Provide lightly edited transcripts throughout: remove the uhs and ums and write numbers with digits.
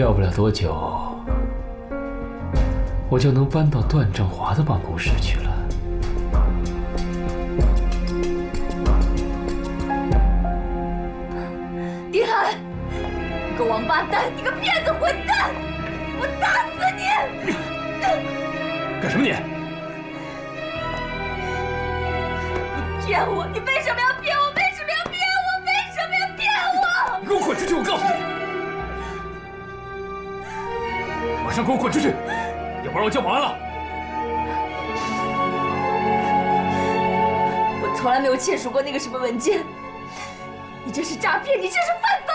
要不了多久，我就能搬到段正华的办公室去了。丁海，你个王八蛋，你个骗子混蛋，我打死你！干什么你？你骗我！你为什么要骗我？为什么要骗我？为什么要骗我？你给我滚出去！我告诉你，马上给我滚出去，要不然我叫保安了。我从来没有签署过那个什么文件，你这是诈骗，你这是犯法。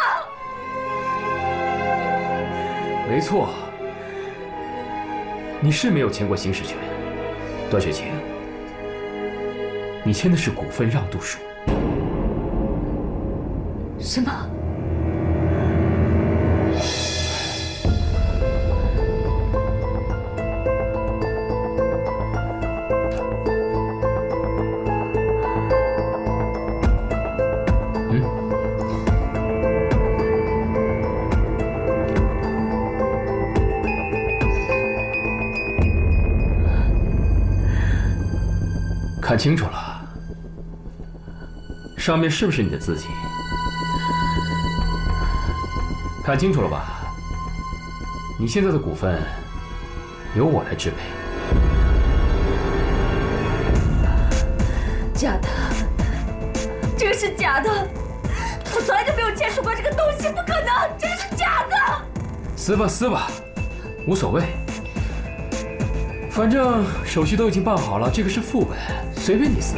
没错，你是没有签过行使权，段雪晴，你签的是股份让渡书。什么？看清楚了，上面是不是你的字迹？看清楚了吧？你现在的股份由我来支配。假的，这个是假的，我从来就没有签署过这个东西，不可能，这个是假的。撕吧撕吧，无所谓，反正手续都已经办好了，这个是副本，随便你撕。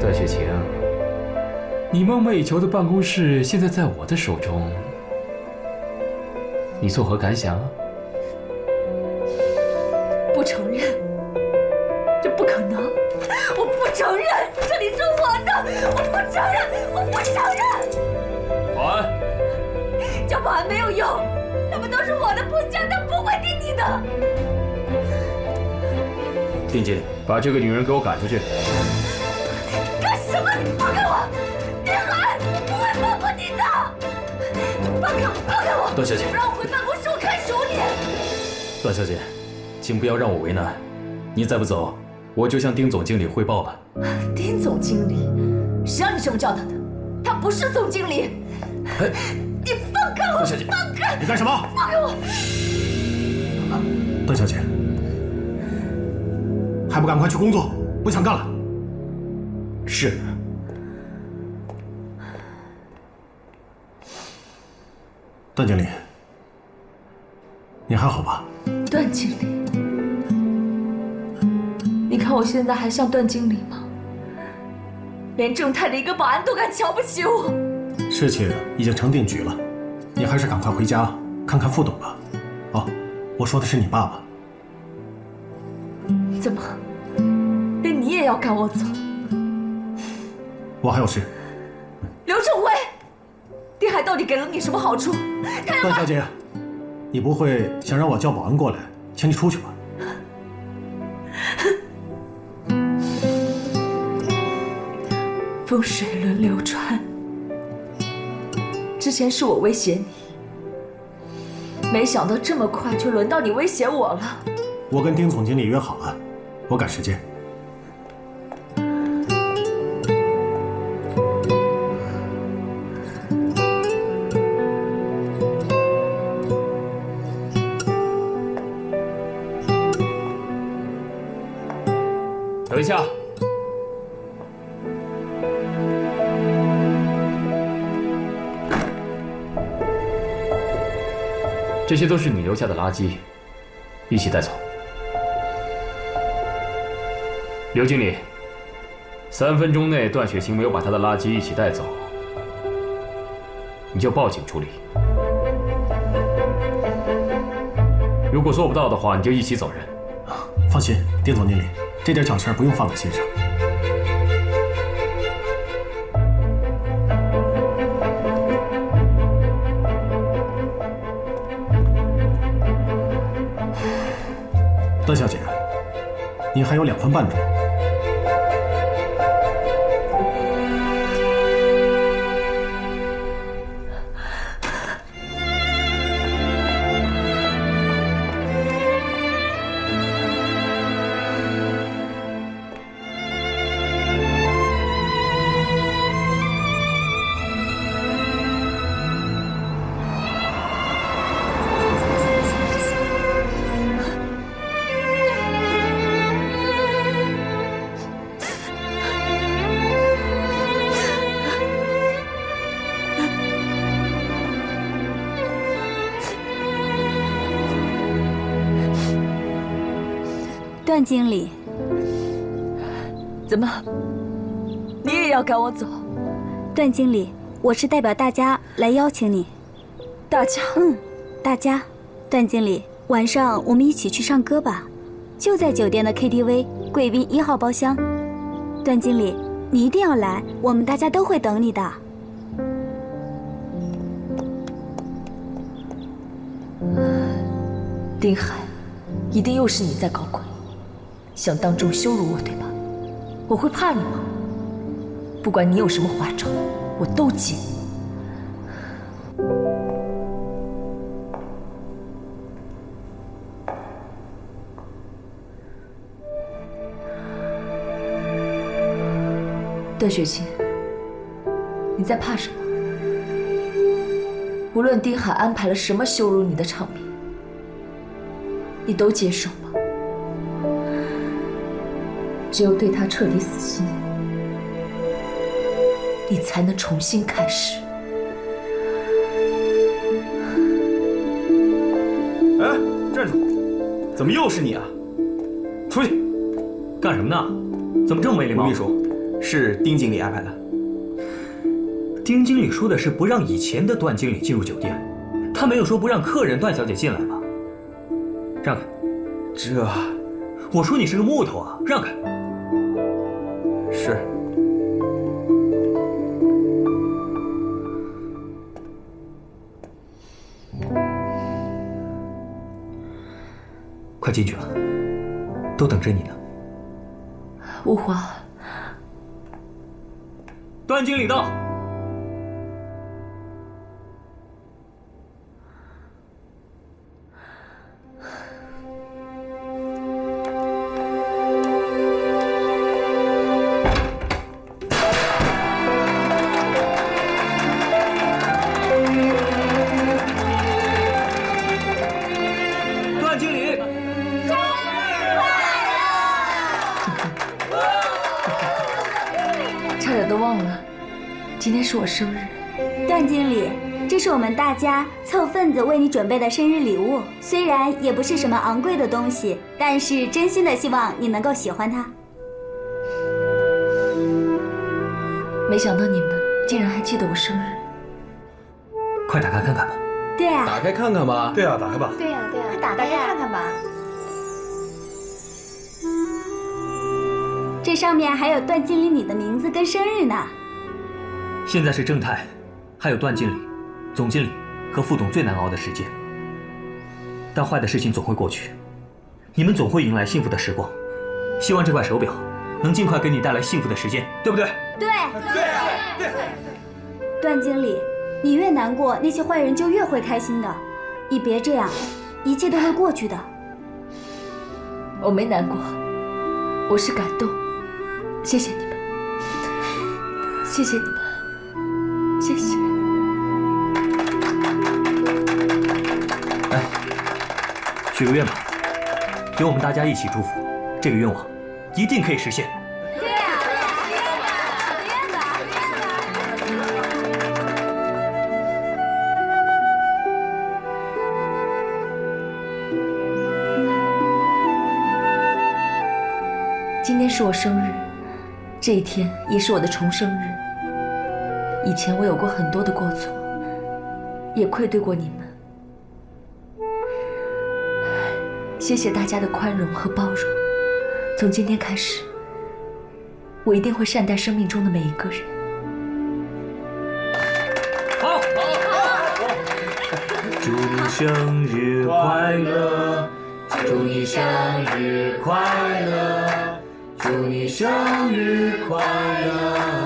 段雪晴，你梦寐以求的办公室现在在我的手中，你作何感想？不承认，这不可能，我不承认，这里是我的，我不承认，我不承认。保安，叫保安没有用，他们都是我的部下，他不会听你的。丁经理，把这个女人给我赶出去。干什么？你放开我！丁海，我不会放过你的！放开我！放开我！段小姐，不让我回办公室，我看守你！段小姐，请不要让我为难，你再不走，我就向丁总经理汇报了。丁总经理，谁让你这么叫他的？他不是总经理！哎，你放开我！段小姐，放开！你干什么？放开我！段小姐，还不赶快去工作，不想干了。是。段经理，你还好吧？段经理，你看我现在还像段经理吗？连正太的一个保安都敢瞧不起我。事情已经成定局了，你还是赶快回家看看副董吧。哦，我说的是你爸爸。怎么，连你也要赶我走？我还有事。刘正辉，丁海到底给了你什么好处？他要段小姐，你不会想让我叫保安过来请你出去吧？风水轮流转，之前是我威胁你，没想到这么快就轮到你威胁我了。我跟丁总经理约好了，我赶时间。等一下，这些都是你留下的垃圾，一起带走。刘经理，3分钟内段雪晴没有把她的垃圾一起带走，你就报警处理。如果做不到的话，你就一起走人。放心，丁总经理，这点小事不用放在心上。段小姐，你还有2分半钟。段经理，怎么，你也要赶我走？段经理，我是代表大家来邀请你。大家？大家。段经理，晚上我们一起去唱歌吧，就在酒店的 KTV 贵宾1号包厢。段经理，你一定要来，我们大家都会等你的。丁海，一定又是你在搞鬼，想当众羞辱我，对吧？我会怕你吗？不管你有什么花招，我都接。段雪琴，你在怕什么？无论丁海安排了什么羞辱你的场面，你都接受吗？只有对他彻底死心，你才能重新开始。哎，站住！怎么又是你啊？出去！干什么呢？怎么这么没礼貌？吴秘书，是丁经理安排的。丁经理说的是不让以前的段经理进入酒店，他没有说不让客人段小姐进来吧？让开！这……我说你是个木头啊！让开！是。快进去吧，都等着你呢。吴华，段经理到。段经理，生日快乐！差点都忘了，今天是我生日。段经理，这是我们大家凑份子为你准备的生日礼物，虽然也不是什么昂贵的东西，但是真心的希望你能够喜欢它。没想到你们竟然还记得我生日。快打开看看吧。对啊，打开看看吧。对啊，打开吧。对呀，快打开看看吧。这上面还有段经理你的名字跟生日呢。现在是正太，还有段经理、总经理和副董最难熬的时间。但坏的事情总会过去，你们总会迎来幸福的时光。希望这块手表能尽快给你带来幸福的时间，对不对？对。段经理，你越难过，那些坏人就越会开心的。你别这样，一切都会过去的。我没难过，我是感动。谢谢你们，谢谢你们，谢谢。来，许个愿吧，给我们大家一起祝福，这个愿望一定可以实现。今天是我生日，这一天也是我的重生日。以前我有过很多的过错，也愧对过你们。谢谢大家的宽容和包容。从今天开始，我一定会善待生命中的每一个人。好，祝你生日快乐，祝你生日快乐。祝你生日快乐！